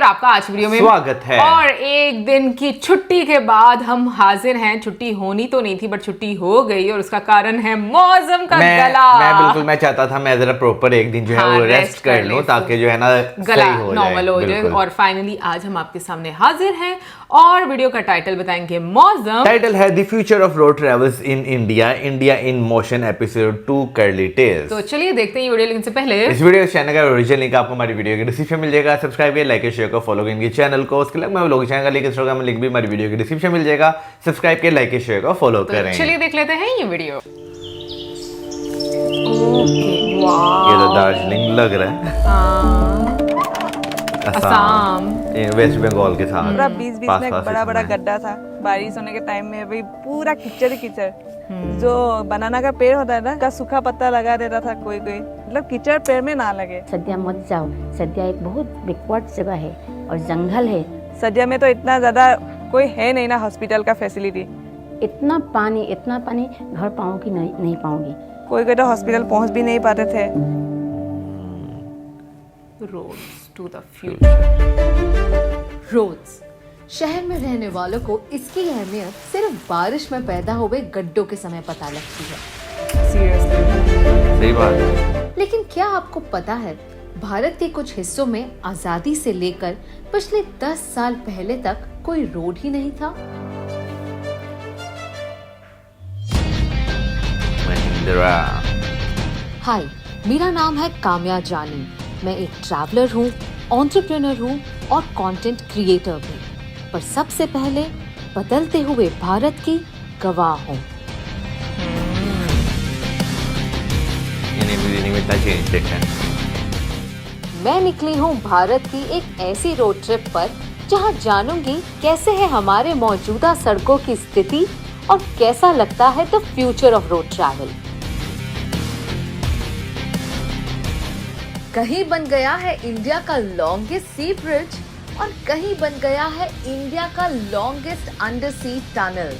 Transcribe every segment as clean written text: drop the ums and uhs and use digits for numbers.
आपका आज वीडियो में स्वागत है। और एक दिन की छुट्टी के बाद हम हाजिर हैं। छुट्टी होनी तो नहीं थी बट छुट्टी हो गई और उसका कारण है मौसम का गला। मैं चाहता था मैं जरा प्रॉपर एक दिन जो है वो रेस्ट कर लूं ताकि जो है ना गला नॉर्मल हो जाए। और फाइनली आज हम आपके सामने हाजिर हैं और वीडियो का टाइटल बताएंगे मौसम। टाइटल है the future of road travels in India, India in motion episode 2 Curly Tales. तो चलिए देखते हैं वीडियो। लेकिन से पहले इस वीडियो के चैनल का ओरिजिनल लिंक आपको हमारी वीडियो के डिस्क्रिप्शन मिल जाएगा। सब्सक्राइब करिए, लाइक शेयर को फॉलो करेंगे चैनल को। उसके लिए मैं लोग चैनल का लिंक इंस्टाग्राम में लिंक भी हमारी वीडियो के डिस्क्रिप्शन मिल जाएगा। सब्सक्राइब करिए, लाइक शेयर को फॉलो करें। चलिए देख लेते हैं ये वीडियो। ये तो दार्जिलिंग लग रहा है। असम, वेस्ट बंगाल के साथ पूरा बीच में एक बड़ा बड़ा गड्ढा था। बारिश होने के टाइम में अभी पूरा कीचड़ ही कीचड़। जो बनाना का पेड़ होता है ना, का सूखा पत्ता लगा देता था कोई कोई, मतलब कीचड़ पेड़ में ना लगे। सद्या मत जाओ, सद्या एक बहुत बैकवर्ड जगह है और जंगल है। सद्या में तो इतना ज्यादा कोई है नहीं ना हॉस्पिटल का फैसिलिटी। इतना पानी घर पाऊंगी नहीं पाऊंगी। कोई तो हॉस्पिटल पहुंच भी नहीं पाते थे। Roads to the future. Roads शहर में रहने वालों को इसकी अहमियत सिर्फ बारिश में पैदा हुए गड्ढों के समय पता लगती है। सीरियसली सही बात है। लेकिन क्या आपको पता है भारत के कुछ हिस्सों में आजादी से लेकर पिछले 10 साल पहले तक कोई रोड ही नहीं था। हाय, मेरा नाम है काम्या जानी। मैं एक ट्रैवलर हूँ, एंटरप्रेन्योर हूँ और कंटेंट क्रिएटर भी। पर सबसे पहले बदलते हुए भारत की गवाह हूँ। मैं निकली हूँ भारत की एक ऐसी रोड ट्रिप पर जहाँ जानूंगी कैसे है हमारे मौजूदा सड़कों की स्थिति और कैसा लगता है the future of road travel. कहीं बन गया है इंडिया का लॉन्गेस्ट सी ब्रिज और कहीं बन गया है इंडिया का लॉन्गेस्ट अंडर सी टनल।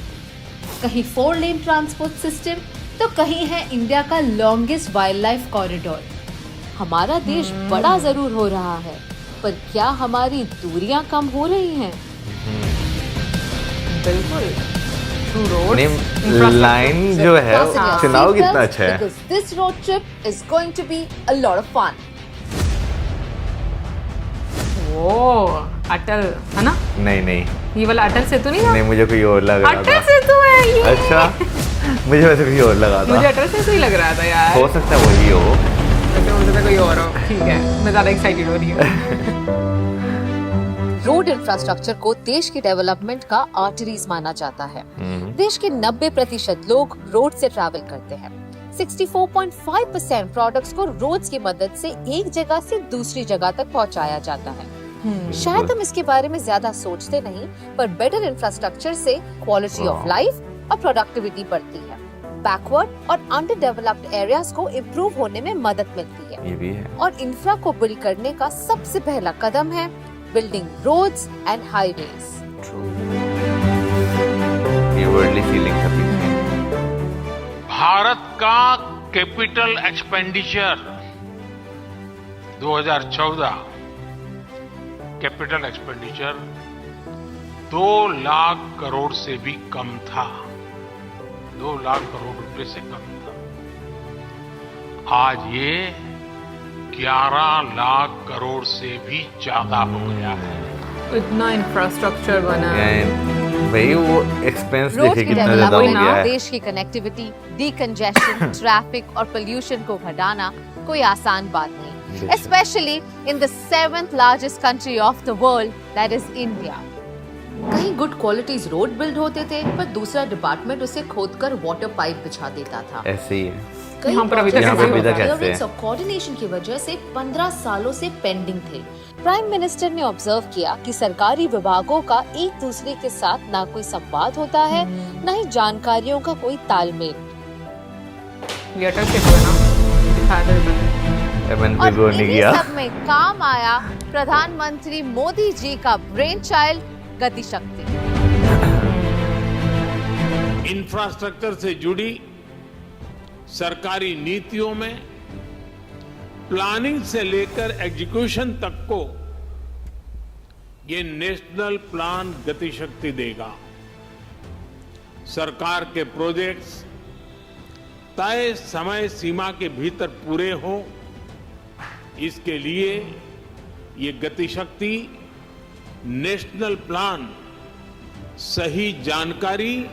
कहीं 4 लेन ट्रांसपोर्ट सिस्टम तो कहीं है इंडिया का लॉन्गेस्ट वाइल्ड लाइफ कॉरिडोर। हमारा देश बड़ा जरूर हो रहा है, पर क्या हमारी दूरियां कम हो रही हैं? बिल्कुल। लाइन जो है चुनाव कितना अच्छा है। Because this road trip is going to be a lot of fun. वो अटल है ना? नहीं ये वाला अटल सेतु नहीं था? नहीं, मुझे कोई और लग रहा था। अटल सेतु है ये। अच्छा, मुझे वैसे कोई और लगा था। मुझे अटल सेतु ही लग रहा था यार। हो सकता है वही हो। वैसे मुझे तो कोई और हो। ठीक है, मैं ज्यादा एक्साइटेड हो रही हूँ। रोड इंफ्रास्ट्रक्चर को देश के डेवलपमेंट का आर्टरीज माना जाता है। देश के 90% लोग रोड से ट्रैवल करते हैं। 64.5% प्रोडक्ट्स को रोड्स की मदद से एक जगह से दूसरी जगह तक पहुंचाया जाता है। शायद हम इसके बारे में ज्यादा सोचते नहीं, पर बेटर इंफ्रास्ट्रक्चर से क्वालिटी ऑफ लाइफ और प्रोडक्टिविटी बढ़ती है। बैकवर्ड और अंडर डेवलप्ड एरियाज को इम्प्रूव होने में मदद मिलती है। ये भी है। और इंफ्रा को बिल्ड करने का सबसे पहला कदम है बिल्डिंग रोड्स एंड हाईवेज। ये वर्ल्डली फीलिंग का पीछे। भारत का capital expenditure 2014 capital expenditure 2 lakh crore से भी कम था। 2 लाख करोड़ रुपए से कम था। आज ये 11 लाख करोड़ से भी ज्यादा हो गया है। इतना इंफ्रास्ट्रक्चर बना है भाई, वो एक्सपेंस रोड देखे की कितना ज्यादा हो गया है। देश की कनेक्टिविटी, डीकंजेशन, ट्रैफिक और पोल्यूशन को घटाना कोई आसान बात नहीं, especially in the 7th largest country of the world, that is India. कहीं गुड क्वालिटीज रोड बिल्ड होते थे, पर दूसरा डिपार्टमेंट उसे खोदकर वाटर पाइप बिछा देता था। ऐसे ही है। यहाँ पर अभी तक ऐसे ही है। कोऑर्डिनेशन की वजह से 15 सालों से पेंडिंग थे। प्राइम मिनिस्टर ने ऑब्जर्व किया कि सरकारी विभागों का एक दूसरे के साथ ना कोई संवाद होता है, न ही जानकारियों का कोई तालमेल। ये अटल सेतु है ना? दिखा दे। और इन्हीं सब में काम आया प्रधानमंत्री मोदी जी का ब्रेन चाइल्ड गति शक्ति। इंफ्रास्ट्रक्चर से जुड़ी सरकारी नीतियों में प्लानिंग से लेकर एग्जीक्यूशन तक को ये नेशनल प्लान गति शक्ति देगा। सरकार के प्रोजेक्ट्स तय समय सीमा के भीतर पूरे हों, इसके लिए ये गति शक्ति नेशनल प्लान सही जानकारी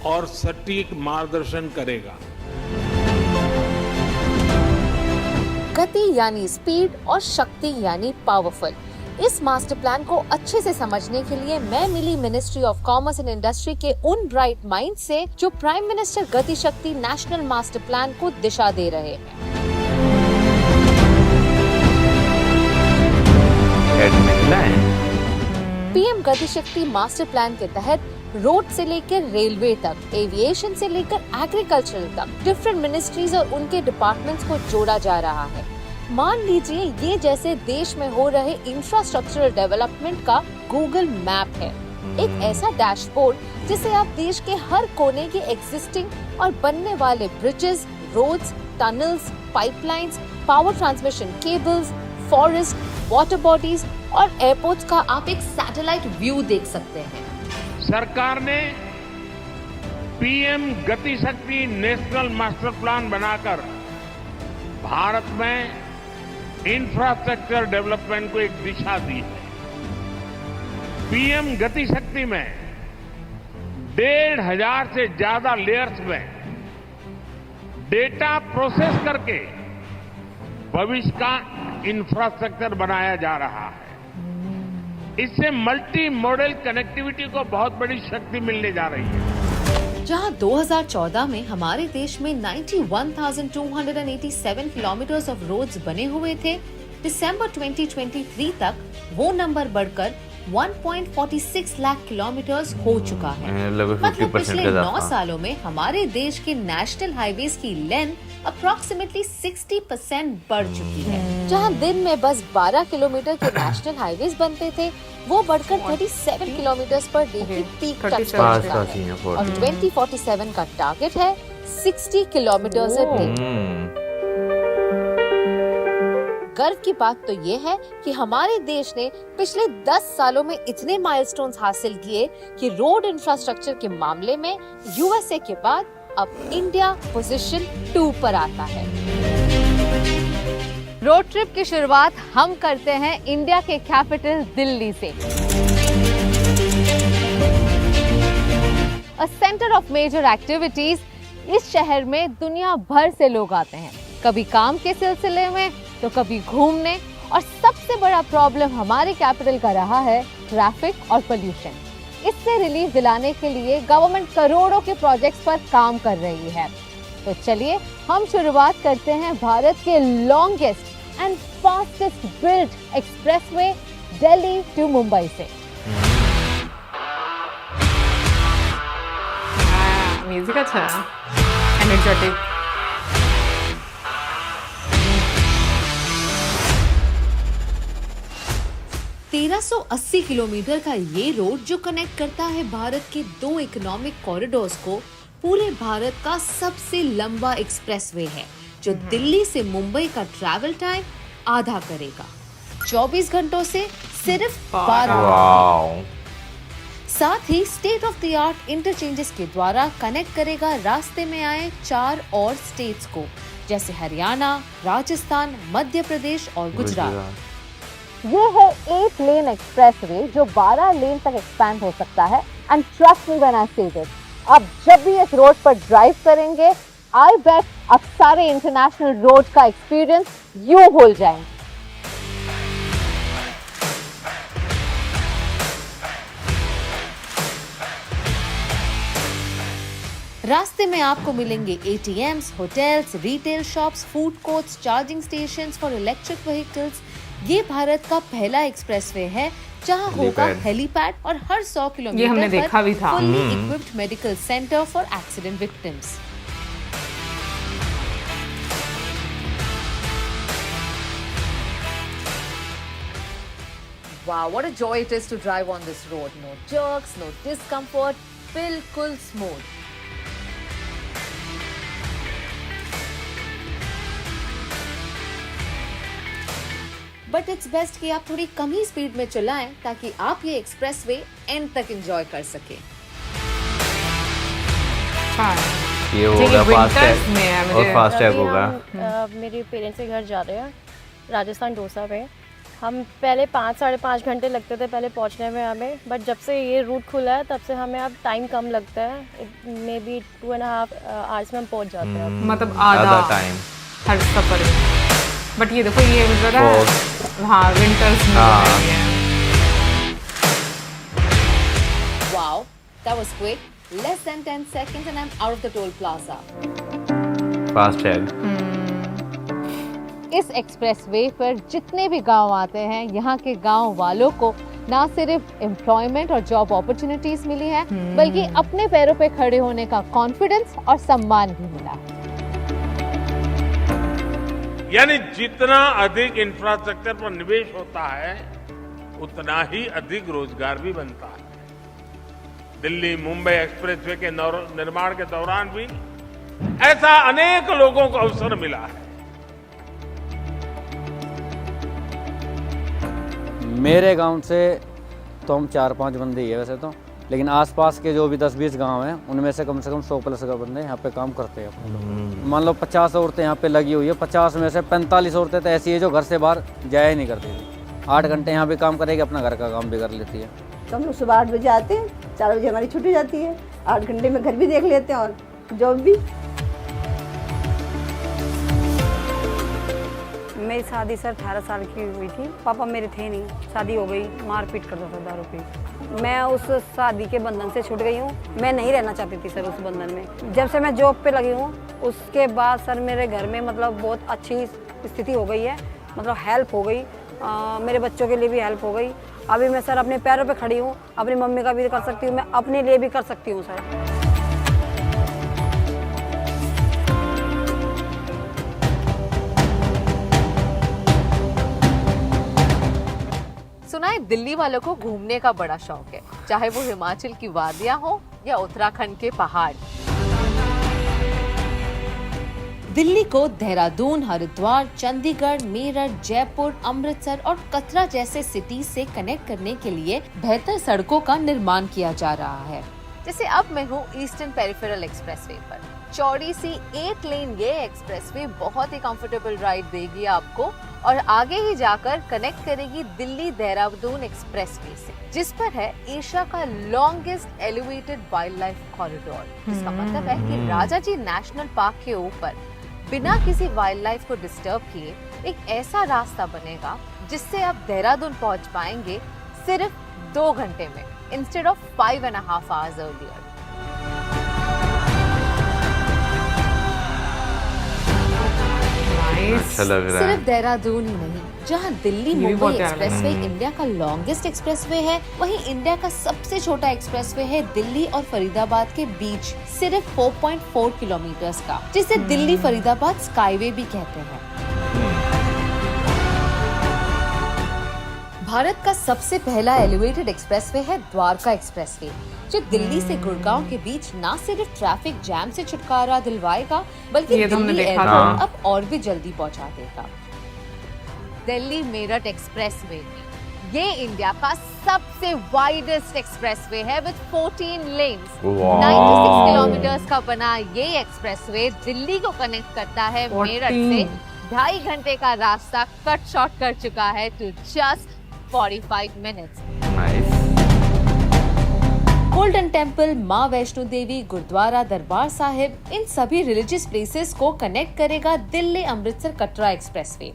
और सटीक मार्गदर्शन करेगा। गति यानी स्पीड और शक्ति यानी पावरफुल। इस मास्टर प्लान को अच्छे से समझने के लिए मैं मिली ministry of commerce and industry के उन ब्राइट माइंड से जो प्राइम मिनिस्टर गति शक्ति नेशनल मास्टर प्लान को दिशा दे रहे हैं। पीएम गति शक्ति मास्टर प्लान के तहत रोड से लेकर रेलवे तक, एविएशन से लेकर एग्रीकल्चर तक डिफरेंट मिनिस्ट्रीज और उनके डिपार्टमेंट्स को जोड़ा जा रहा है। मान लीजिए ये जैसे देश में हो रहे इंफ्रास्ट्रक्चरल डेवलपमेंट का गूगल मैप है, एक ऐसा डैशबोर्ड जिसे आप देश के हर कोने के एग्जिस्टिंग और बनने वाले bridges, roads, tunnels, pipelines, power transmission cables, forest, water bodies और एयरपोर्ट्स का आप एक सैटेलाइट व्यू देख सकते हैं। सरकार ने पीएम गति शक्ति नेशनल मास्टर प्लान बनाकर भारत में इंफ्रास्ट्रक्चर डेवलपमेंट को एक दिशा दी है। पीएम गति शक्ति में 1,500 से ज्यादा लेयर्स में डेटा प्रोसेस करके भविष्य का इंफ्रास्ट्रक्चर बनाया जा रहा है। इससे मल्टी मॉडल कनेक्टिविटी को बहुत बड़ी शक्ति मिलने जा रही है। जहां 2014 में हमारे देश में 91,287 किलोमीटर ऑफ रोड्स बने हुए थे, दिसंबर 2023 तक वो नंबर बढ़कर 1.46 लाख किलोमीटर हो चुका है। मतलब पिछले 9 सालों में हमारे देश के नेशनल हाईवेज की लेंथ अप्रोक्सीमेटली 60% बढ़ चुकी है। जहां दिन में बस 12 किलोमीटर के नेशनल हाईवेज बनते थे, वो बढ़कर 37 किलोमीटर पर डे की पीक टच कर चुका है और 2047 का टारगेट है 60 किलोमीटर अ डे। गर्व की बात तो ये है कि हमारे देश ने पिछले 10 सालों में इतने माइलस्टोन्स हासिल किए कि रोड इंफ्रास्ट्रक्चर के मामले में यूएसए के बाद अब इंडिया पोजीशन 2 पर आता है। रोड ट्रिप की शुरुआत हम करते हैं इंडिया के कैपिटल दिल्ली से। A centre of major activities, इस शहर में दुनिया भर से लोग आते हैं, कभी काम के सिलसिले में तो कभी घूमने, और सबसे बड़ा प्रॉब्लम हमारे कैपिटल का रहा है ट्रैफिक और पोल्यूशन। इससे रिलीफ दिलाने के लिए गवर्नमेंट करोड़ों के प्रोजेक्ट्स पर काम कर रही है। तो चलिए हम शुरुआत करते हैं भारत के longest and fastest build expressway Delhi to Mumbai से। म्यूजिक अच्छा है, एनर्जेटिक। 1380 किलोमीटर का ये रोड जो कनेक्ट करता है भारत के 2 इकोनॉमिक कॉरिडोर्स को, पूरे भारत का सबसे लंबा एक्सप्रेसवे है जो दिल्ली से मुंबई का ट्रैवल टाइम आधा करेगा, 24 घंटों से सिर्फ 12। साथ ही state of the art interchanges के द्वारा कनेक्ट करेगा रास्ते में आए 4 और स्टेट्स को, जैसे हरियाणा, राजस्थान, मध्य प्रदेश और गुजरात। ये है 8 लेन एक्सप्रेसवे जो 12 लेन तक एक्सपैंड हो सकता है। And trust me when I से दिस, अब जब भी इस रोड पर ड्राइव करेंगे, आई बेट अब सारे इंटरनेशनल रोड का एक्सपीरियंस यूं भूल जाएंगे। रास्ते में आपको मिलेंगे ATMs, hotels, retail shops, food courts, charging stations for electric vehicles. ये भारत का पहला एक्सप्रेसवे है जहां होगा हेलीपैड और हर 100 किलोमीटर पर fully equipped medical centre for accident victims. Wow, what a joy it is to drive on this road. No jerks, no discomfort, बिल्कुल smooth. But it's best कि आप थोड़ी कम ही स्पीड में चलाएं ताकि आप ये एक्सप्रेसवे एंड तक एंजॉय कर सकें। ये होगा फास्ट winters में है टैग मुझे। और फास्ट टैग अभी होगा। हम मेरे पेरेंट्स के घर जा रहे हैं राजस्थान डोसा पे। हम पहले 5-5.5 घंटे लगते थे पहले पहुंचने में हमें, बट जब से ये रूट खुला है तब से हमें अब टाइम कम लगता है। मे बी 2.5 आवर्स में हम पहुंच जाते हैं। मतलब आधा टाइम हर सफर में। बट ये देखो ये जरा हाँ विंटर्स में हाँ। है ये। Wow, that was quick. Less than 10 seconds and I'm out of the toll plaza. Fast tag. इस एक्सप्रेसवे पर जितने भी गांव आते हैं, यहाँ के गांव वालों को ना सिर्फ एम्प्लॉयमेंट और जॉब अपॉर्चुनिटीज मिली हैं, बल्कि अपने पैरों पे खड़े होने का कॉन्फिडेंस और सम्मान भी मिला है। यानी जितना अधिक इंफ्रास्ट्रक्चर पर निवेश होता है उतना ही अधिक रोजगार भी बनता है। दिल्ली मुंबई एक्सप्रेसवे के निर्माण के दौरान भी ऐसा अनेक लोगों को अवसर मिला है। मेरे गांव से तो हम 4-5 बंदे ही है वैसे तो, लेकिन आसपास के जो भी 10-20 गांव हैं उनमें से कम 100 प्लस का बंदे यहाँ पे काम करते हैं अपने लोग। मान लो 50 औरतें यहाँ पे लगी हुई है, 50 में से 45 औरतें तो ऐसी है जो घर से बाहर जाया ही नहीं करती थी। 8 घंटे यहाँ पे काम करेगी, अपना घर का काम भी कर लेती है। तो हम लोग सुबह 8 बजे आते हैं, 4 बजे हमारी छुट्टी जाती है। 8 घंटे में घर भी देख लेते हैं और जॉब भी। मेरी शादी सर 18 साल की हुई थी। पापा मेरे थे नहीं, शादी हो गई, मारपीट करता था दारू पी। मैं उस शादी के बंधन से छूट गई हूँ। मैं नहीं रहना चाहती थी सर उस बंधन में। जब से मैं जॉब पे लगी हूँ उसके बाद सर मेरे घर में मतलब बहुत अच्छी स्थिति हो गई है, मतलब हेल्प हो गई, मेरे बच्चों के लिए भी हेल्प हो गई। अभी मैं सर अपने पैरों पे खड़ी हूँ, अपनी मम्मी का भी कर सकती हूँ, मैं अपने लिए भी कर सकती हूँ सर। सुना है दिल्ली वालों को घूमने का बड़ा शौक है, चाहे वो हिमाचल की वादियां हो या उत्तराखंड के पहाड़। दिल्ली को देहरादून, हरिद्वार, चंडीगढ़, मेरठ, जयपुर, अमृतसर और कतरा जैसे सिटीज से कनेक्ट करने के लिए बेहतर सड़कों का निर्माण किया जा रहा है। जैसे अब मैं हूँ ईस्टर्न पेरिफेरल एक्सप्रेसवे पर। चौड़ी सी 8 लेन ये एक्सप्रेसवे बहुत ही कंफर्टेबल राइड देगी आपको और आगे ही जाकर कनेक्ट करेगी दिल्ली देहरादून एक्सप्रेसवे से, जिस पर है एशिया का longest elevated wild life corridor. जिसका मतलब है कि राजाजी नेशनल पार्क के ऊपर बिना किसी वाइल्ड लाइफ को डिस्टर्ब किए एक ऐसा रास्ता बनेगा जिससे आप देहरादून पहुंच पाएंगे सिर्फ 2 घंटे में, इंस्टेड ऑफ 5.5 hours अर्लियर। अच्छा लग रहा है। सिर्फ देहरादून ही नहीं, जहां दिल्ली मुंबई एक्सप्रेसवे इंडिया का लॉन्गेस्ट एक्सप्रेसवे है, वहीं इंडिया का सबसे छोटा एक्सप्रेसवे है दिल्ली और फरीदाबाद के बीच, सिर्फ 4.4 किलोमीटर्स का, जिसे दिल्ली फरीदाबाद स्काईवे भी कहते हैं। भारत का सबसे पहला एलिवेटेड एक्सप्रेसवे है द्वारका एक्सप्रेसवे, जो दिल्ली से गुड़गांव के बीच न सिर्फ ट्रैफिक जैम से छुटकारा दिलवाएगा, बल्कि दिल्ली एयरपोर्ट अब और भी जल्दी पहुंचा देगा। दिल्ली मेरठ एक्सप्रेसवे ये इंडिया का सबसे वाइडेस्ट एक्सप्रेसवे है विद 14 लेन्स। 96 किलोमीटर्स का बना ये एक्सप्रेसवे दिल्ली को कनेक्ट करता है मेरठ से। 2.5 घंटे का रास्ता कट शॉर्ट कर चुका है to just 45 minutes। Golden Temple, माँ वैष्णो देवी, गुरुद्वारा दरबार साहिब, इन सभी रिलीजियस प्लेसेस को कनेक्ट करेगा दिल्ली अमृतसर कटरा एक्सप्रेसवे।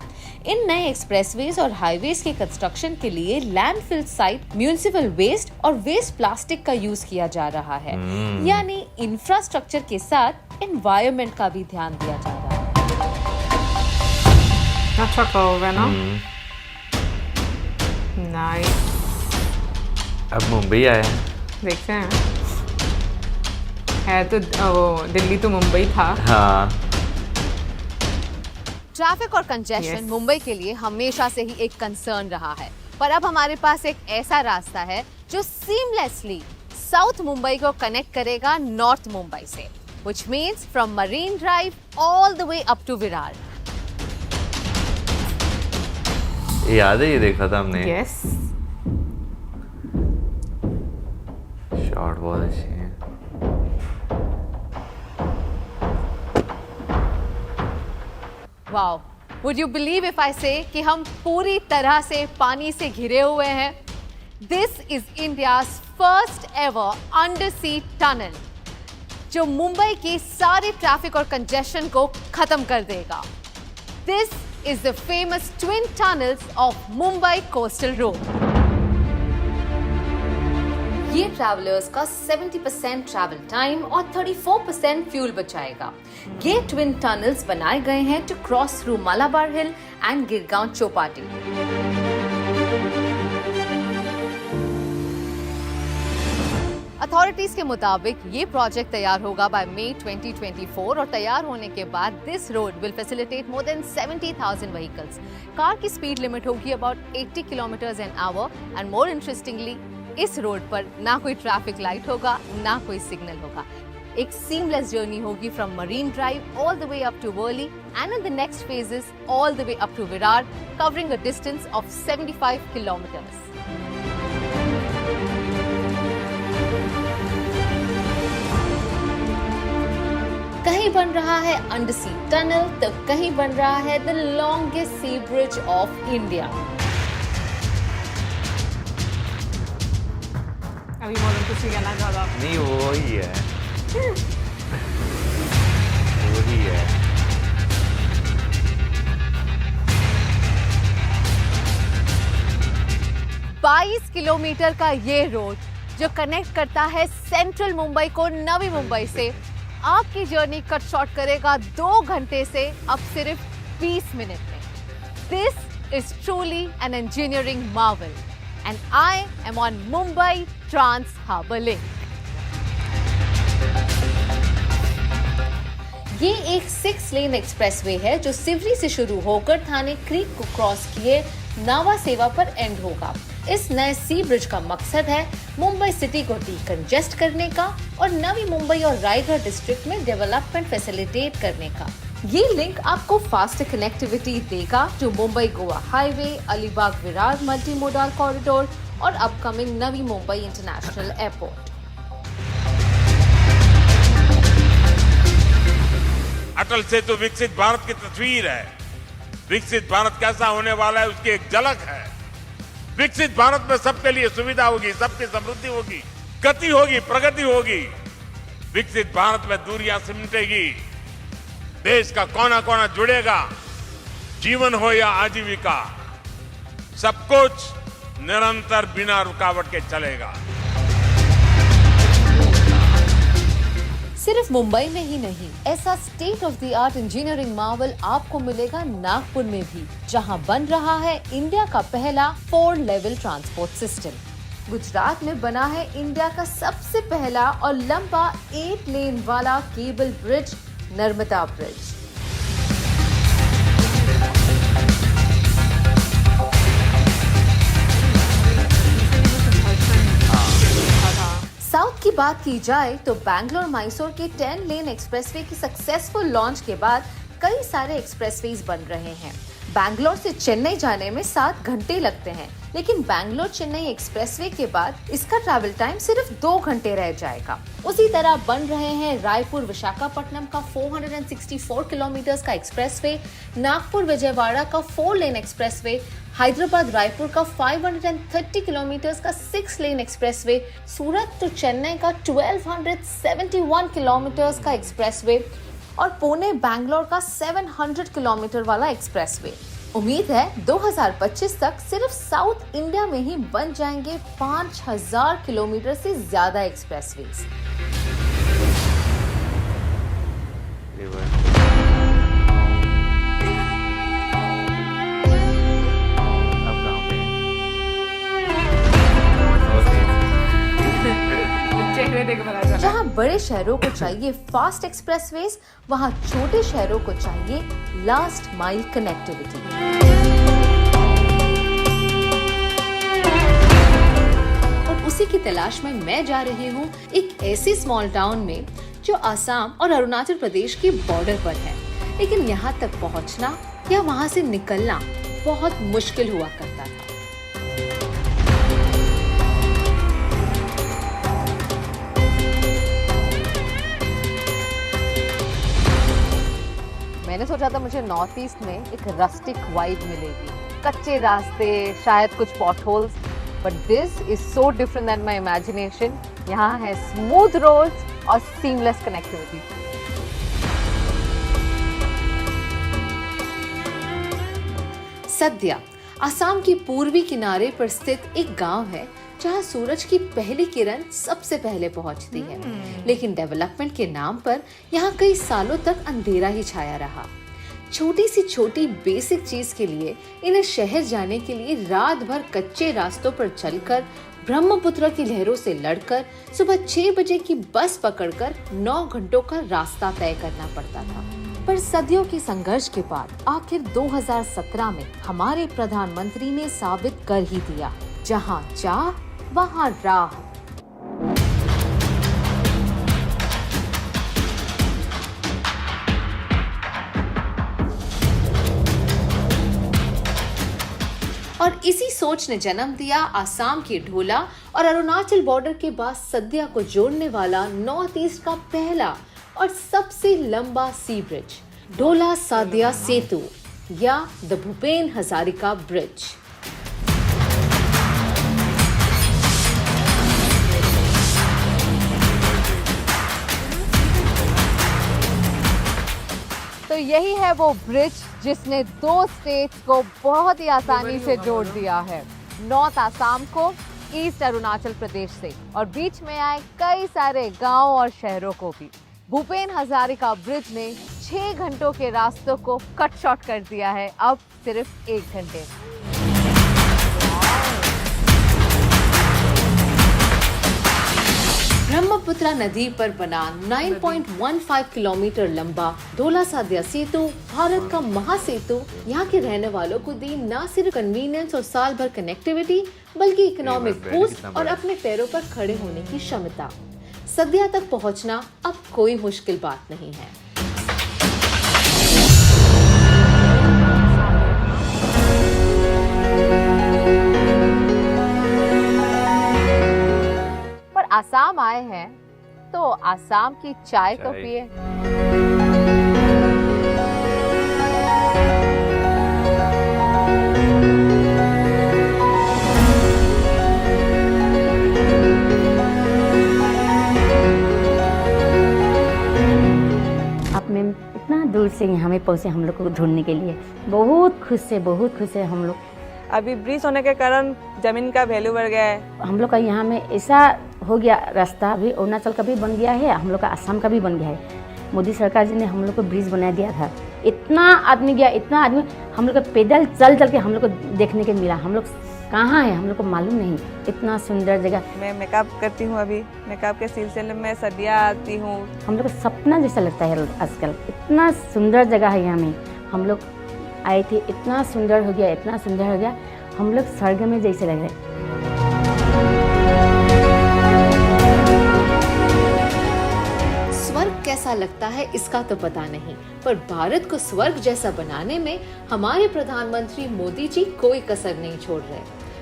इन नए एक्सप्रेसवेज और हाईवेज के कंस्ट्रक्शन के लिए लैंडफिल साइट, म्यूनिसिपल वेस्ट और वेस्ट प्लास्टिक का यूज किया जा रहा है। यानी इंफ्रास्ट्रक्चर के साथ एनवायरनमेंट का भी ध्यान दिया जा रहा है। अच्छा कर्व है ना? नाइस। अब मुंबई आए हैं, देखते हैं। है तो वो दिल्ली तो मुंबई था। हाँ। ट्रैफिक और कंजेशन मुंबई के लिए हमेशा से ही एक कंसर्न रहा है, पर अब हमारे पास एक ऐसा रास्ता है जो सीमलेसली साउथ मुंबई को कनेक्ट करेगा नॉर्थ मुंबई से, which means from Marine Drive all the way up to Virar। ये याद है, ये देखा था हमने। यस, शॉट बहुत अच्छी है। Wow, would you believe if I से कि हम पूरी तरह से पानी से घिरे हुए हैं। This is India's first ever under sea tunnel जो मुंबई की सारी ट्रैफिक और कंजेशन को खत्म कर देगा। This is the famous twin tunnels of Mumbai coastal road. ये ट्रैवलर्स का 70% ट्रैवल टाइम और 34% फ्यूल बचाएगा। ये ट्विन टनल्स बनाए गए हैं to cross through Malabar Hill and Girgaon Chowpatty. Authorities के मुताबिक ये प्रोजेक्ट तैयार होगा बाय मई 2024 और तैयार होने के बाद this road will facilitate more than 70,000 vehicles. Car की स्पीड लिमिट होगी about 80 kilometres an hour and more interestingly इस रोड पर ना कोई ट्रैफिक लाइट होगा, ना कोई सिग्नल होगा। एक सीमलेस जर्नी होगी from Marine Drive all the way up to Worli and in the next phases all the way up to Virar, covering a distance of 75 kilometres. कहीं बन रहा है अंडर सी टनल तो कहीं बन रहा है the longest sea bridge of India. अभी मॉडल कुछ नहीं कहना चाहता। नहीं, वो ही है, वो ही है। बाईस किलोमीटर का ये रोड जो कनेक्ट करता है सेंट्रल मुंबई को नवी मुंबई से आपकी जर्नी कट शॉर्ट करेगा 2 घंटे से अब सिर्फ 20 मिनट में। This is truly an engineering marvel and I am on Mumbai Trans Harbour Link. ये एक 6 लेन एक्सप्रेसवे है जो सिवरी से शुरू होकर थाने क्रीक को क्रॉस किए नावा सेवा पर एंड होगा। इस नए सी ब्रिज का मकसद है मुंबई सिटी को डीकंजेस्ट करने का और नवी मुंबई और रायगढ़ डिस्ट्रिक्ट में डेवलपमेंट फैसिलिटेट करने का। ये लिंक आपको फास्ट कनेक्टिविटी देगा to Mumbai Goa highway, Alibag Virar multi modal corridor और upcoming Navi Mumbai international airport. Atal Setu विकसित भारत की तस्वीर है। विकसित भारत कैसा होने वाला है उसकी एक झलक है। विकसित भारत में सबके लिए सुविधा होगी, सबकी समृद्धि होगी, गति होगी, प्रगति होगी। विकसित भारत में दूरियां सिमटेगी, देश का कोना कोना जुड़ेगा, जीवन हो या आजीविका, सब कुछ निरंतर बिना रुकावट के चलेगा। सिर्फ मुंबई में ही नहीं, ऐसा state of the art engineering Marvel आपको मिलेगा नागपुर में भी, जहां बन रहा है इंडिया का पहला 4 लेवल ट्रांसपोर्ट सिस्टम। गुजरात में बना है इंडिया का सबसे पहला और लंबा 8 लेन वाला cable bridge, Narmada bridge. South की बात की जाए तो बैंगलोर मैसूर के 10 लेन एक्सप्रेसवे की सक्सेसफुल लॉन्च के बाद कई सारे एक्सप्रेसवेज बन रहे हैं। बैंगलोर से चेन्नई जाने में 7 घंटे लगते हैं, लेकिन बैंगलोर चेन्नई एक्सप्रेसवे के बाद इसका ट्रैवल टाइम सिर्फ 2 घंटे रह जाएगा। उसी तरह बन रहे हैं रायपुर विशाखापट्टनम का 464 किलोमीटर का एक्सप्रेसवे, नागपुर विजयवाड़ा का 4 लेन एक्सप्रेसवे, हैदराबाद रायपुर का 530 किलोमीटर का 6 lane expressway, Surat to Chennai का 1271 किलोमीटर का एक्सप्रेसवे और पुणे बैंगलोर का 700 किलोमीटर वाला एक्सप्रेसवे। उम्मीद है 2025 तक सिर्फ साउथ इंडिया में ही बन जाएंगे 5000 किलोमीटर से ज्यादा एक्सप्रेसवेज। जहां बड़े शहरों को चाहिए फास्ट एक्सप्रेसवेज, वहां छोटे शहरों को चाहिए लास्ट माइल कनेक्टिविटी। और उसी की तलाश में मैं जा रही हूं एक ऐसे स्मॉल टाउन में जो आसाम और अरुणाचल प्रदेश के बॉर्डर पर है। लेकिन यहां तक पहुंचना या वहां से निकलना बहुत मुश्किल हुआ करता था। मैंने सोचा था मुझे नॉर्थ ईस्ट में एक रस्टिक वाइब मिलेगी, कच्चे रास्ते, शायद कुछ potholes, but this is so different than my imagination. यहाँ है स्मूथ रोड्स और सीमलेस कनेक्टिविटी। सद्या असम की पूर्वी किनारे पर स्थित एक गांव है जहां सूरज की पहली किरण सबसे पहले पहुंचती है, लेकिन डेवलपमेंट के नाम पर यहां कई सालों तक अंधेरा ही छाया रहा। छोटी सी छोटी बेसिक चीज के लिए इन्हें शहर जाने के लिए रात भर कच्चे रास्तों पर चलकर, ब्रह्मपुत्र की लहरों से लड़कर, सुबह 6 बजे की बस पकड़कर 9 घंटों का रास्ता तय करना पड़ता था। पर सदियों के संघर्ष के बाद आखिर 2017 में हमारे प्रधानमंत्री ने साबित कर ही दिया, जहां चाह वहां राह। और इसी सोच ने जन्म दिया आसाम के ढोला और अरुणाचल बॉर्डर के बाद सद्या को जोड़ने वाला नॉर्थ ईस्ट का पहला और सबसे लंबा सी ब्रिज, ढोला सादिया सेतु या द भूपेन हजारिका ब्रिज। तो यही है वो ब्रिज जिसने 2 स्टेट्स को बहुत ही आसानी से जोड़ दिया है, नॉर्थ आसाम को ईस्ट अरुणाचल प्रदेश से, और बीच में आए कई सारे गांव और शहरों को भी। भूपेन हजारिका ब्रिज ने 6 घंटों के रास्तों को कट शॉर्ट कर दिया है, अब सिर्फ 1 घंटे। ब्रह्मपुत्र नदी पर बना 9.15 किलोमीटर लंबा ढोला सादिया सेतु भारत का महासेतु यहाँ के रहने वालों को दी न सिर्फ कन्वीनियंस और साल भर कनेक्टिविटी, बल्कि इकोनॉमिक बूस्ट और अपने पैरों पर खड़े होने की क्षमता। सद्या तक पहुँचना अब कोई मुश्किल बात नहीं है। आसाम आए हैं तो आसाम की चाय तो पिए। आप मैम इतना दूर से यहाँ में पहुँचे हम लोग को ढूंढने के लिए, बहुत खुश है हम लोग। अभी ब्रिज होने के कारण जमीन का वैल्यू बढ़ गया है। हम लोग का यहाँ में ऐसा हो गया रास्ता, अभी अरुणाचल का भी बन गया है, हम लोग का आसाम का भी बन गया है। मोदी सरकार जी ने हम लोग को ब्रिज बना दिया था। इतना आदमी गया, इतना आदमी हम लोग को पैदल चल के हम लोग को देखने के मिला। हम लोग कहाँ है हम लोग को मालूम नहीं, इतना सुंदर जगह। मैं मेकअप करती हूँ, अभी मेकअप के सिलसिले में सदिया आती हूँ। हम लोग को सपना जैसा लगता है आजकल, इतना सुंदर जगह है यहाँ में। हम लोग आए थे, इतना सुंदर हो गया, इतना सुंदर हो गया, हम लोग स्वर्ग में जैसे लग रहे। स्वर्ग कैसा लगता है इसका तो पता नहीं, पर भारत को स्वर्ग जैसा बनाने में हमारे प्रधानमंत्री मोदी जी कोई कसर नहीं छोड़ रहे।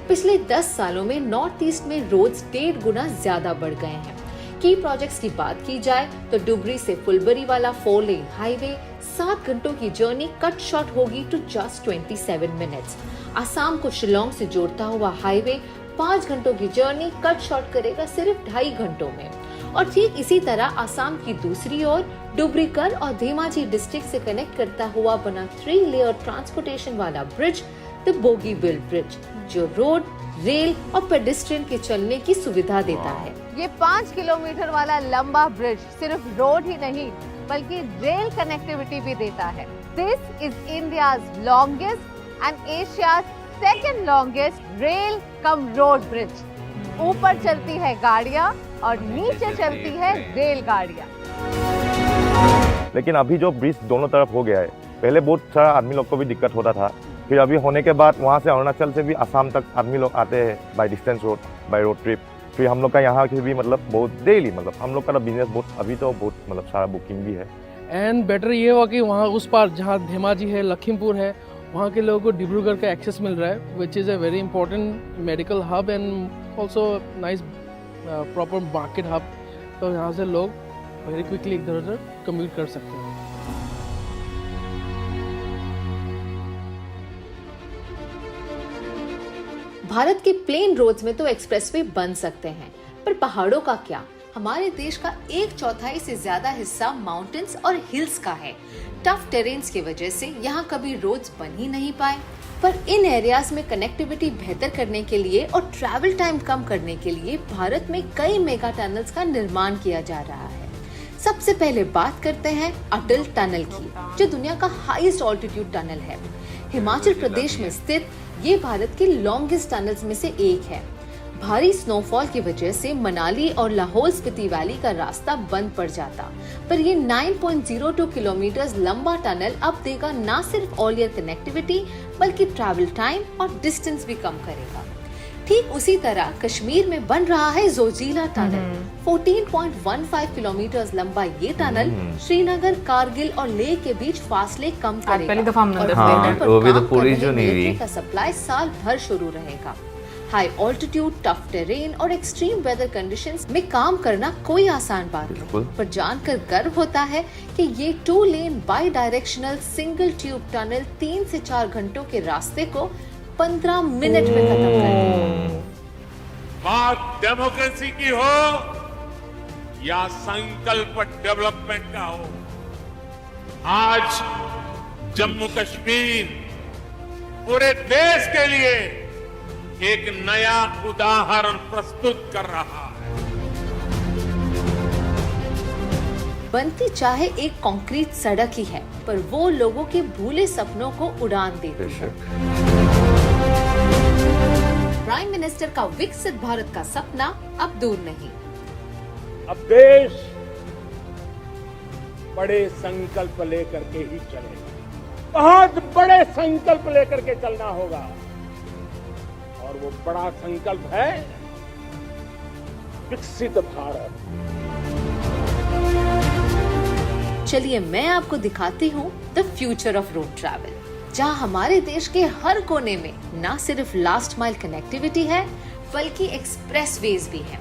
पिछले 10 सालों में नॉर्थ ईस्ट में रोड्स 1.5 गुना ज्यादा बढ़ गए हैं। की प्रोजेक्ट्स की बात की जाए तो डुबरी से फुलबरी वाला 4 लेन हाईवे 7 घंटों की जर्नी कट शॉर्ट होगी टू जस्ट 27 मिनट्स। आसाम को शिलोंग से जोड़ता हुआ हाईवे 5 घंटों की जर्नी कट शॉर्ट करेगा सिर्फ 2.5 घंटों में। और ठीक इसी तरह आसाम की दूसरी ओर डुब्रीकर और धेमाजी डिस्ट्रिक्ट से कनेक्ट करता हुआ बना 3 लेयर ट्रांसपोर्टेशन वाला ब्रिज, द बोगीबिल ब्रिज, जो रोड, रेल और पेडेस्ट्रियन के चलने की सुविधा देता है। ये 5 किलोमीटर वाला लंबा ब्रिज सिर्फ रोड ही नहीं बल्कि रेल कनेक्टिविटी भी देता है। This is India's longest and Asia's second longest rail cum road bridge. ऊपर चलती है गाड़ियां और नीचे चलती है रेलगाड़ियां। लेकिन अभी जो ब्रिज दोनों तरफ हो गया है, पहले बहुत सारा आदमी लोग को भी दिक्कत होता था, फिर अभी होने के बाद वहाँ से अरुणाचल से भी आसाम तक आदमी लोग आते हैं by distance road, by road trip. फिर हम लोग का यहाँ के भी मतलब बहुत डेली मतलब हम लोग का बिजनेस बहुत अभी तो बहुत मतलब सारा बुकिंग भी है। एंड बेटर ये हुआ कि वहाँ उस पार जहाँ धेमाजी है, लखीमपुर है, वहाँ के लोगों को डिब्रूगढ़ का एक्सेस मिल रहा है, which is a very important medical hub and also nice proper market hub. तो यहाँ से लोग वेरी क्विकली इधर उधर कम्यूट कर सकते हैं। भारत के प्लेन रोड्स में तो एक्सप्रेसवे बन सकते हैं, पर पहाड़ों का क्या? हमारे देश का 1/4 से ज्यादा हिस्सा माउंटेन्स और हिल्स का है। टफ टेरेन्स की वजह से यहाँ कभी रोड्स बन ही नहीं पाए। पर इन एरियाज में कनेक्टिविटी बेहतर करने के लिए और ट्रैवल टाइम कम करने के लिए भारत में कई मेगा टनल्स का निर्माण किया जा रहा है। सबसे पहले बात करते हैं अटल टनल की, जो दुनिया का हाईएस्ट ऑल्टीट्यूड टनल है। हिमाचल प्रदेश में स्थित ये भारत के लॉन्गेस्ट टनल्स में से एक है। भारी स्नोफॉल की वजह से मनाली और लाहौल स्पीति वैली का रास्ता बंद पड़ जाता, पर ये 9.02 किलोमीटर लंबा टनल अब देगा न सिर्फ ऑल ईयर कनेक्टिविटी बल्कि ट्रैवल टाइम और डिस्टेंस भी कम करेगा। ठीक उसी तरह कश्मीर में बन रहा है जोजिला टनल। 14.15 किलोमीटर लंबा ये टनल श्रीनगर, कारगिल और लेह के बीच फासले कम करेगा और वो भी तो पूरी जो नहीं का सप्लाई साल भर शुरू रहेगा। हाई ऑल्टीट्यूड, टफ टेरेन और एक्सट्रीम वेदर कंडीशंस में काम करना कोई आसान बात नहीं, पर जानकर गर्व होता है कि ये 2 lane bidirectional single tube tunnel 3 से 4 घंटों के रास्ते को 15 मिनट में खत्म करेगा। बात डेमोक्रेसी की हो या संकल्प डेवलपमेंट का हो, आज जम्मू कश्मीर पूरे देश के लिए एक नया उदाहरण प्रस्तुत कर रहा है। बनती चाहे एक कंक्रीट सड़क ही है, पर वो लोगों के भूले सपनों को उड़ान देती है। प्राइम मिनिस्टर का विकसित भारत का सपना अब दूर नहीं। अब देश बड़े संकल्प लेकर के ही चलेगा, बहुत बड़े संकल्प लेकर के चलना होगा, और वो बड़ा संकल्प है विकसित भारत। चलिए मैं आपको दिखाती हूँ the future of road travel, जहाँ हमारे देश के हर कोने में न सिर्फ लास्ट माइल कनेक्टिविटी है बल्कि एक्सप्रेसवेज भी है।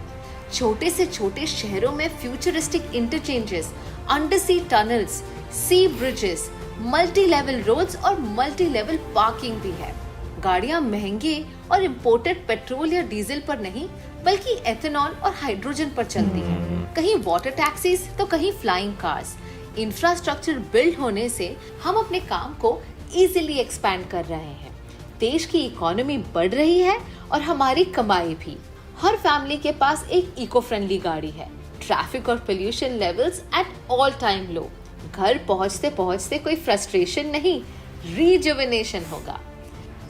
छोटे से छोटे शहरों में फ्यूचरिस्टिक इंटरचेंजेस, अंडरसी टनल्स, सी ब्रिजेस, मल्टी लेवल रोड्स और मल्टी लेवल पार्किंग भी है। गाड़ियां महंगे और इम्पोर्टेड पेट्रोल या डीजल पर नहीं बल्कि एथेनॉल और हाइड्रोजन पर चलती हैं। कहीं वाटर टैक्सीज तो कहीं फ्लाइंग कार्स। इंफ्रास्ट्रक्चर बिल्ड होने से हम अपने काम को इजीली एक्सपैंड कर रहे हैं। देश की इकोनॉमी बढ़ रही है और हमारी कमाई भी। हर फैमिली के पास एक इको फ्रेंडली गाड़ी है। ट्रैफिक और pollution levels at all time low. घर पहुंचते पहुंचते कोई फ्रस्ट्रेशन नहीं, रिजुविनेशन होगा।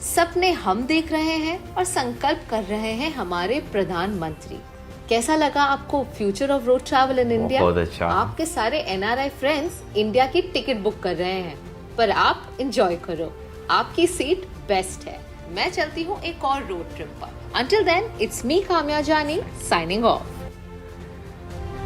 सपने हम देख रहे हैं और संकल्प कर रहे हैं हमारे प्रधानमंत्री। कैसा लगा आपको future of road travel in India? बहुत अच्छा। आपके सारे एनआरआई फ्रेंड्स इंडिया की टिकट बुक कर रहे हैं, पर आप एंजॉय करो, आपकी सीट बेस्ट है। मैं चलती हूँ एक और रोड ट्रिप पर। Until then, it's me Kamya जानी signing off।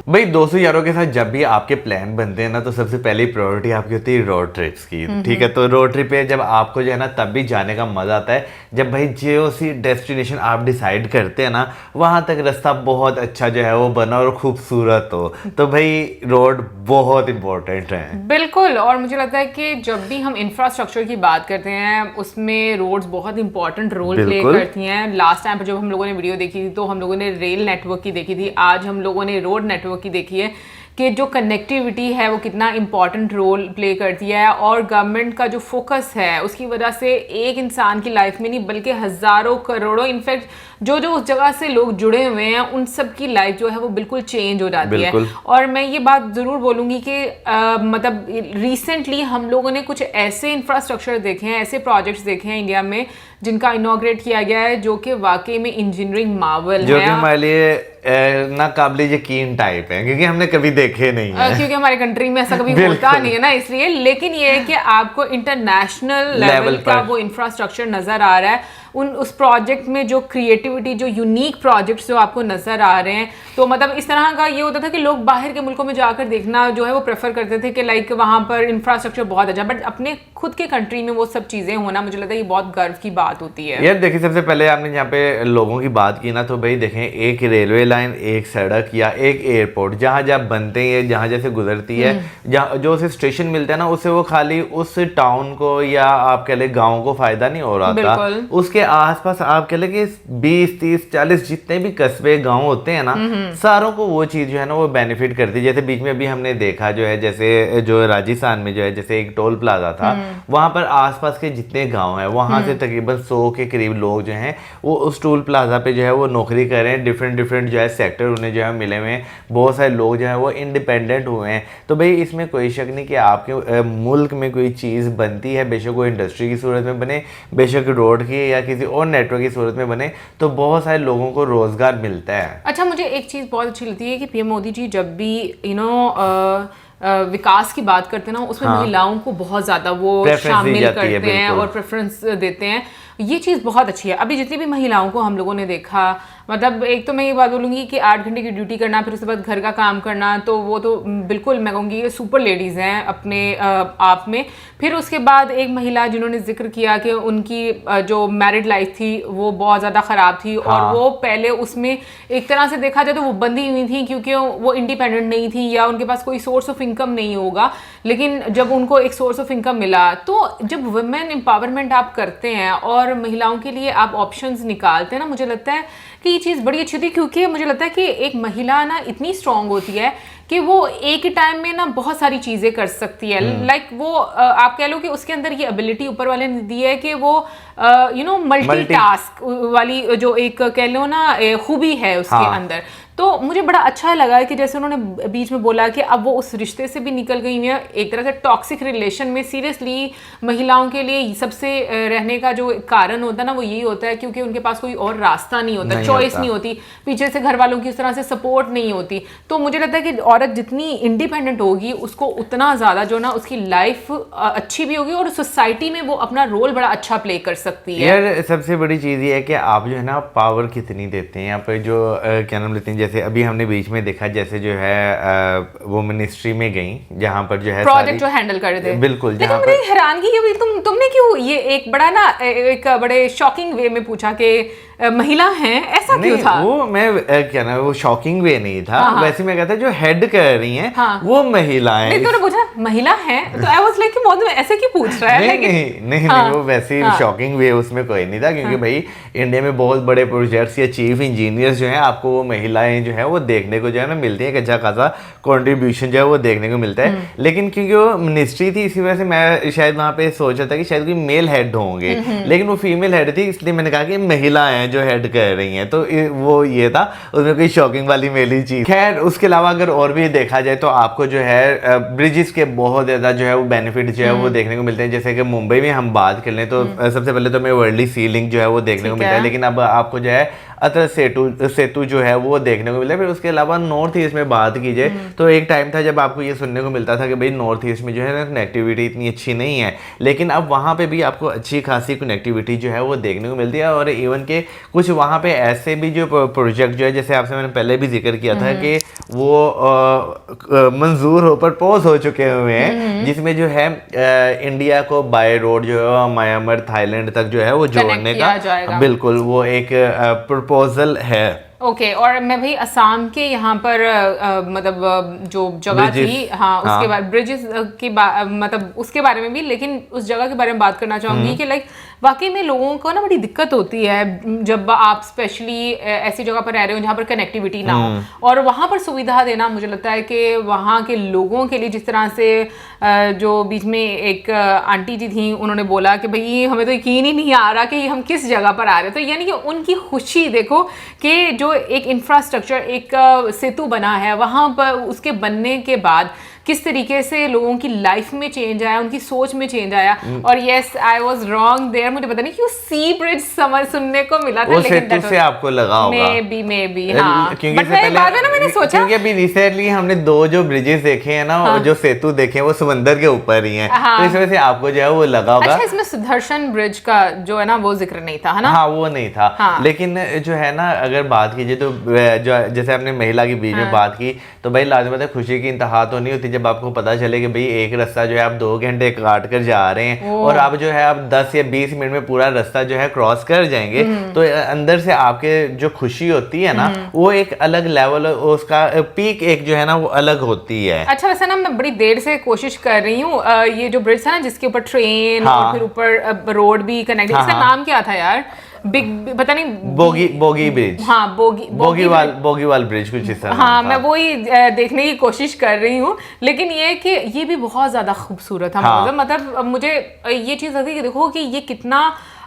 भाई दोस्तों यारों के साथ जब भी आपके प्लान बनते हैं ना, तो सबसे पहली प्रायोरिटी आपकी होती है रोड ट्रिप्स की। ठीक है, तो रोड ट्रिप पे जब आपको जो है ना तब भी जाने का मजा आता है जब भाई जो सी डेस्टिनेशन आप डिसाइड करते हैं ना, वहां तक रास्ता बहुत अच्छा जो है वो बना और खूबसूरत हो। तो भाई रोड बहुत इंपॉर्टेंट है। बिल्कुल, और मुझे लगता है कि जब भी हम इंफ्रास्ट्रक्चर की बात करते हैं उसमें रोड्स बहुत इंपॉर्टेंट रोल प्ले करती हैं। लास्ट टाइम पर जब हम लोगों ने वीडियो देखी थी तो हम लोगों ने रेल नेटवर्क की देखी थी, आज हम लोगों ने रोड नेटवर्क की देखी है कि जो कनेक्टिविटी है वो कितना इम्पॉर्टेंट रोल प्ले करती है। और गवर्नमेंट का जो फोकस है उसकी वजह से एक इंसान की लाइफ में नहीं बल्कि हज़ारों करोड़ों, इनफैक्ट जो उस जगह से लोग जुड़े हुए हैं उन सब की लाइफ जो है वो बिल्कुल चेंज हो जाती है। और मैं ये बात ज़रूर बोलूँगी कि मतलब रिसेंटली हम लोगों ने कुछ ऐसे इंफ्रास्ट्रक्चर देखे हैं, ऐसे प्रोजेक्ट्स देखे हैं इंडिया में जिनका इनॉग्रेट किया गया है, जो कि वाकई में इंजीनियरिंग मार्वल है, जो कि हमारे लिए ना काबिल यकीन टाइप है, क्योंकि हमने कभी देखे नहीं है। क्योंकि हमारे कंट्री में ऐसा कभी होता नहीं है ना, इसलिए। लेकिन ये है कि आपको इंटरनेशनल लेवल का वो इंफ्रास्ट्रक्चर नजर आ रहा है, उस प्रोजेक्ट में जो क्रिएटिविटी, जो यूनिक प्रोजेक्ट्स जो आपको नजर आ रहे हैं, तो मतलब इस तरह का ये होता था कि लोग बाहर के मुल्कों में जाकर देखना जो है वो प्रेफर करते थे कि लाइक वहाँ पर इंफ्रास्ट्रक्चर बहुत अच्छा, बट अपने खुद के कंट्री में वो सब चीज़ें होना, मुझे लगता है ये बहुत गर्व की बात होती है। यार देखिए, सबसे पहले आपने यहाँ पे लोगों की बात की ना, तो भाई देखें, एक रेलवे लाइन, एक सड़क या एक एयरपोर्ट जहाँ जहाँ बनते हैं, जहाँ जैसे गुजरती है, जहाँ जो उसे स्टेशन मिलता है ना, उससे वो खाली उस टाउन को या आप कह ले गाँव को फायदा नहीं हो रहा था, उसके आसपास आप कह ले कि 20, 30, 40 जितने भी कस्बे गाँव होते हैं ना, सारों को वो चीज़ जो है ना वो बेनिफिट करती है। जैसे बीच में अभी हमने देखा जो है, जैसे जो राजस्थान में जो है, जैसे एक टोल प्लाजा था, वहां पर आसपास के जितने गांव हैं वहां से तकरीबन 100 के करीब लोग जो हैं वो उस टोल प्लाजा पे जो है वो नौकरी कर रहे हैं। डिफरेंट जो है सेक्टर उन्हें जो है मिले हुए हैं, बहुत सारे लोग जो है वो इंडिपेंडेंट हुए हैं। तो भाई इसमें कोई शक नहीं कि आपके मुल्क में कोई चीज़ बनती है, बेशक वो इंडस्ट्री की सूरत में बने, बेशक रोड की या किसी और नेटवर्क की सूरत में बने, तो बहुत सारे लोगों को रोजगार मिलता है। अच्छा, मुझे एक चीज़ बहुत अच्छी लगती है कि पीएम मोदी जी जब भी विकास की बात करते हैं ना, उसमें महिलाओं को बहुत ज़्यादा वो शामिल करते हैं और प्रेफरेंस देते हैं। ये चीज़ बहुत अच्छी है। अभी जितनी भी महिलाओं को हम लोगों ने देखा, मतलब एक तो मैं ये बात बोलूँगी कि 8 घंटे की ड्यूटी करना, फिर उसके बाद घर का काम करना, तो वो तो बिल्कुल मैं कहूँगी ये सुपर लेडीज़ हैं अपने आप में। फिर उसके बाद एक महिला जिन्होंने जिक्र किया कि उनकी जो मैरिड लाइफ थी वो बहुत ज़्यादा ख़राब थी, और वो पहले उसमें एक तरह से देखा जाए तो वो बंधी हुई थी क्योंकि वो इंडिपेंडेंट नहीं थी या उनके पास कोई सोर्स ऑफ इनकम नहीं होगा। लेकिन जब उनको एक सोर्स ऑफ इनकम मिला, तो जब वुमेन एम्पावरमेंट आप करते हैं और महिलाओं के लिए आप ऑप्शंस निकालते हैं ना, मुझे लगता है कि ये चीज़ बड़ी अच्छी थी, क्योंकि मुझे लगता है कि एक महिला ना इतनी स्ट्रांग होती है कि वो एक ही टाइम में ना बहुत सारी चीज़ें कर सकती है। लाइक वो आप कह लो कि उसके अंदर ये एबिलिटी ऊपर वाले ने दी है कि वो मल्टीटास्क वाली जो एक कह लो ना खूबी है उसके अंदर। तो मुझे बड़ा अच्छा लगा कि जैसे उन्होंने बीच में बोला कि अब वो उस रिश्ते से भी निकल गई हैं, एक तरह से टॉक्सिक रिलेशन में। सीरियसली महिलाओं के लिए सबसे रहने का जो कारण होता है ना, वो यही होता है क्योंकि उनके पास कोई और रास्ता नहीं होता, चॉइस नहीं होती, पीछे से घर वालों की उस तरह से सपोर्ट नहीं होती। तो मुझे लगता है कि औरत जितनी इंडिपेंडेंट होगी उसको उतना ज़्यादा जो ना उसकी लाइफ अच्छी भी होगी और सोसाइटी में वो अपना रोल बड़ा अच्छा प्ले कर सकती है। यार सबसे बड़ी चीज़ ये है कि आप जो है ना पावर कितनी देते हैं यहाँ पर, जो क्या नाम लेते हैं, जैसे अभी हमने बीच में देखा, जैसे जो है वो मिनिस्ट्री में गई जहाँ पर जो है प्रोजेक्ट जो हैंडल कर रहे थे, बिल्कुल। लेकिन मुझे हैरानगी ये हुई, तुमने क्यों ये एक बड़ा ना एक बड़े शॉकिंग वे में पूछा कि महिला हैं, ऐसा क्यों था? वो मैं क्या ना, वो शॉकिंग वे नहीं था। वैसे मैं कहता जो हेड कर रही हैं वो महिलाएं। नहीं, तूने पूछा महिला हैं, तो आई वाज लाइक कि मौत में ऐसे क्यों पूछ रहा है? नहीं, वो वैसे शॉकिंग वे उसमें कोई नहीं था, क्योंकि भाई इंडिया में बहुत बड़े प्रोजेक्ट्स या चीफ इंजीनियर्स जो हैं आपको वो महिलाएं जो है वो देखने को जो है ना मिलती है, एक अच्छा खासा कॉन्ट्रीब्यूशन जो है वो देखने को मिलता है। लेकिन क्योंकि वो मिनिस्ट्री थी, इसी वजह से मैं शायद वहाँ पे सोचा था कि शायद कोई मेल हेड होंगे, लेकिन वो फीमेल हेड थी, इसलिए मैंने कहा कि महिलाएं जो हेड कर रही हैं, तो वो ये था, उसमें कोई शॉकिंग वाली मेली चीज। खैर उसके अलावा अगर और भी देखा जाए तो आपको जो है ब्रिजेस के बहुत ज्यादा जो है वो बेनिफिट जो है वो देखने को मिलते हैं। जैसे कि मुंबई में हम बात कर लें तो सबसे पहले तो हमें वर्ली सी लिंक जो है वो देखने को मिलता है, लेकिन अब आपको जो है अटल सेतु जो है वो देखने को मिला। फिर उसके अलावा नॉर्थ ईस्ट में बात की जाए तो एक टाइम था जब आपको ये सुनने को मिलता था कि भाई नॉर्थ ईस्ट में जो है ना कनेक्टिविटी इतनी अच्छी नहीं है, लेकिन अब वहाँ पे भी आपको अच्छी खासी कनेक्टिविटी जो है वो देखने को मिलती है। और इवन के कुछ वहाँ पे ऐसे भी जो प्रोजेक्ट जो है, जैसे आपसे मैंने पहले भी जिक्र किया था कि वो मंजूर हो प्रपोज हो चुके हुए हैं, जिसमें जो है इंडिया को बाय रोड जो है म्यांमार थाईलैंड तक जो है वो जोड़ने का बिल्कुल वो एक प्रपोजल है। ओके, और मैं भाई असम के यहाँ पर मतलब जो जगह थी, हाँ उसके बाद ब्रिजेस की मतलब उसके बारे में भी, लेकिन उस जगह के बारे में बात करना चाहूँगी कि लाइक वाकई में लोगों को ना बड़ी दिक्कत होती है जब आप स्पेशली ऐसी जगह पर रह रहे हो जहाँ पर कनेक्टिविटी ना हो, और वहाँ पर सुविधा देना, मुझे लगता है कि वहाँ के लोगों के लिए, जिस तरह से जो बीच में एक आंटी जी थी उन्होंने बोला कि भाई हमें तो यकीन ही नहीं आ रहा कि हम किस जगह पर आ रहे हैं, तो यानी कि उनकी खुशी देखो कि जो एक इंफ्रास्ट्रक्चर, एक सेतु बना है वहाँ पर, उसके बनने के बाद किस तरीके से लोगों की लाइफ में चेंज आया, उनकी सोच में चेंज आया। और yes I was wrong there, मुझे पता नहीं क्यों सी ब्रिज समझ सुनने को मिला था, लेकिन से आपको लगा होगा मे बी हाँ, क्योंकि मैंने सोचा क्योंकि अभी रिसेंटली हमने 2 जो ब्रिजेस देखे हैं ना, जो सेतु देखे हैं वो समंदर के ऊपर ही हैं, तो इस वजह से आपको जो है वो लगा होगा। अच्छा, इसमें सुदर्शन ब्रिज का जो है ना वो जिक्र नहीं था, है ना? हाँ, वो नहीं था। हाँ। लेकिन जो है ना, अगर बात कीजिए तो जो जैसे आपने महिला के बीच में बात की, तो भाई लाजमत है, खुशी की इंतहा तो नहीं होती जब आपको पता चले कि भाई एक रास्ता जो है आप 2 घंटे काट कर जा रहे हैं और आप जो है आप 10 या 20 मिनट में पूरा रास्ता जो है क्रॉस कर जाएंगे, तो अंदर से आपके जो खुशी होती है ना, वो एक अलग लेवल, उसका पीक एक जो है ना वो अलग होती है। अच्छा, वैसे ना मैं बड़ी देर से कोशिश कर रही हूँ, ये जो ब्रिज है ना जिसके ऊपर ट्रेन और फिर ऊपर रोड भी कनेक्ट, इसका नाम क्या था यार? बिग पता नहीं, बोगी ब्रिज। हाँ, बोगीवाल ब्रिज कुछ इस तरह। हाँ, मैं वही देखने की कोशिश कर रही हूँ, लेकिन ये कि ये भी बहुत ज्यादा खूबसूरत था। हाँ। मतलब मुझे ये चीज लगती है कि देखो कि ये कितना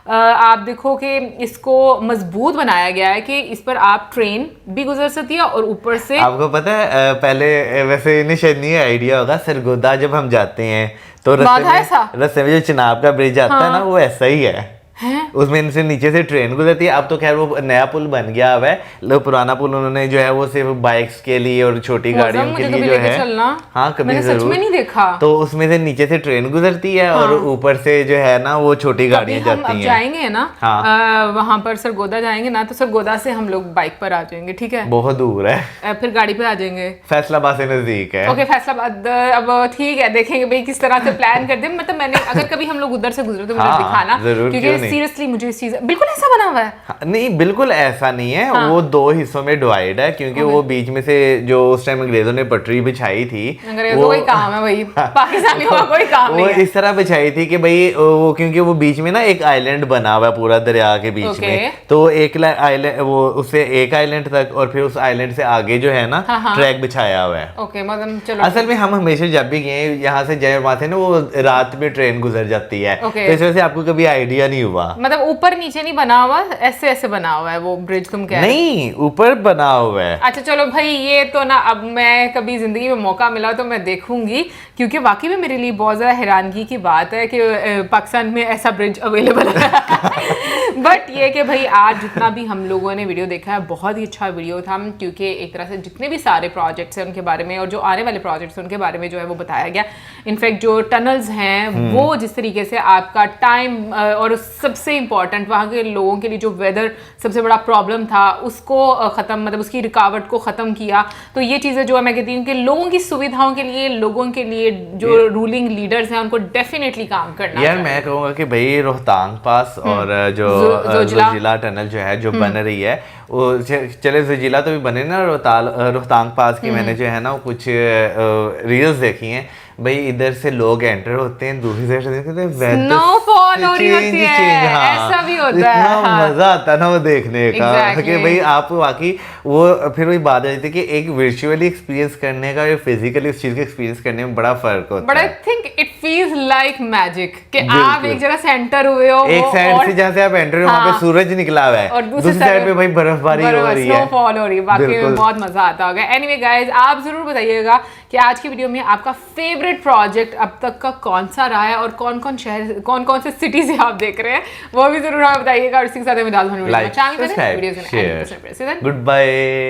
आप देखो कि इसको मजबूत बनाया गया है कि इस पर आप ट्रेन भी गुजर सकती है और ऊपर से आपको पता है पहले वैसे इन्हें शायद नहीं आइडिया होगा, सरगोदा जब हम जाते हैं तो रास्ते में जो चिनाब का ब्रिज आता है ना, वो ऐसा ही है। उसमें इनसे नीचे से ट्रेन गुजरती है। अब तो खैर वो नया पुल बन गया हुआ है, लोग पुराना पुल उन्होंने जो है वो सिर्फ बाइक्स के लिए और छोटी गाड़ियों के लिए जो है, हाँ कभी सच में नहीं देखा। तो उसमें से नीचे से ट्रेन गुजरती है और ऊपर से जो है ना वो छोटी गाड़ियां जाती हैं। जाएंगे ना वहां पर सरगोदा जाएंगे ना, तो सरगोदा से हम लोग बाइक पर आ जाएंगे, ठीक है? बहुत दूर है, फिर गाड़ी पे आ जाएंगे। फैसलाबाद से नजदीक है। ओके, फैसलाबाद। अब ठीक है, देखेंगे भाई किस तरह से प्लान करते हैं। मतलब मैंने अगर कभी हम लोग उधर से गुजरे तो मुझे दिखाना, क्योंकि सीरियसली मुझे इस चीज बिल्कुल ऐसा बना हुआ है। नहीं, बिल्कुल ऐसा नहीं है। वो 2 हिस्सों में डिवाइड है, क्योंकि वो बीच में से जो उस टाइम अंग्रेजों ने पटरी बिछाई थी, अंग्रेजों कोई काम है भाई, पाकिस्तानियों का कोई काम नहीं है। वो इस तरह बिछाई थी कि भाई वो, क्योंकि वो बीच में ना एक आइलैंड बना हुआ है पूरा दरिया के बीच में, तो एक आइलैंड, वो उससे एक आइलैंड तक और फिर उस आइलैंड से आगे जो है ना ट्रैक बिछाया हुआ है। ओके, मतलब चलो, असल में हम हमेशा जब भी गए यहाँ से जय माथे ना, वो रात में ट्रेन गुजर जाती है, तो इस वजह से आपको कभी आइडिया नहीं हुआ। मतलब ऊपर नीचे नहीं बना हुआ, ऐसे ऐसे बना हुआ है वो ब्रिज, तुम कह रहे? नहीं, ऊपर बना हुआ है। अच्छा चलो भाई, ये तो ना अब मैं कभी जिंदगी में मौका मिला तो मैं देखूंगी, क्योंकि वाकई में मेरे लिए बहुत ज़्यादा हैरानगी की बात है कि पाकिस्तान में ऐसा ब्रिज अवेलेबल है। बट ये कि भाई आज जितना भी हम लोगों ने वीडियो देखा है, बहुत ही अच्छा वीडियो था, क्योंकि एक तरह से जितने भी सारे प्रोजेक्ट्स हैं उनके बारे में और जो आने वाले प्रोजेक्ट्स हैं उनके बारे में जो है वो बताया गया। इनफैक्ट जो टनल्स हैं वो जिस तरीके से आपका टाइम और सबसे इम्पॉर्टेंट वहाँ के लोगों के लिए जो वेदर सबसे बड़ा प्रॉब्लम था उसको ख़त्म, मतलब उसकी रुकावट को ख़त्म किया। तो ये चीज़ें जो है मैं कहती हूँ कि लोगों की सुविधाओं के लिए, लोगों के लिए जो रूलिंग लीडर्स हैं उनको डेफिनेटली काम करना यार। मैं कहूँगा कि भाई रोहतांग पास और जो जोजिला टनल जो है जो बन रही है, वो चले जोजिला तो भी बने ना, रोहतांग पास की मैंने जो है ना कुछ रील्स देखी हैं भाई। इधर से लोग एंटर होते हैं, दूसरी साइड से स्नोफॉल हो रही होती है, ऐसा भी होता है। इतना मजा आता है ना वो देखने का कि भाई आप वाकई वो फिर वही बात आ जाती है कि एक वर्चुअली एक्सपीरियंस करने का और फिजिकली उस चीज को एक्सपीरियंस करने में बड़ा फर्क होता है। But I think it feels like magic कि आप एक जगह सेंटर हुए हो, एक साइड से जहाँ से आप एंटर हो वहाँ पे सूरज निकला हुआ है और दूसरी साइड पे भाई बर्फबारी हो रही है, स्नोफॉल हो रही है। बाकी में बहुत मजा आता होगा। एनीवे गाइस, आप जरूर बताइएगा कि आज की वीडियो में आपका फेवरेट प्रोजेक्ट अब तक का कौन सा रहा है और कौन कौन शहर, कौन कौन से सिटी से आप देख रहे हैं, वो भी जरूर हमें बताइएगा। और इसी के साथ में like, subscribe, share. Good bye.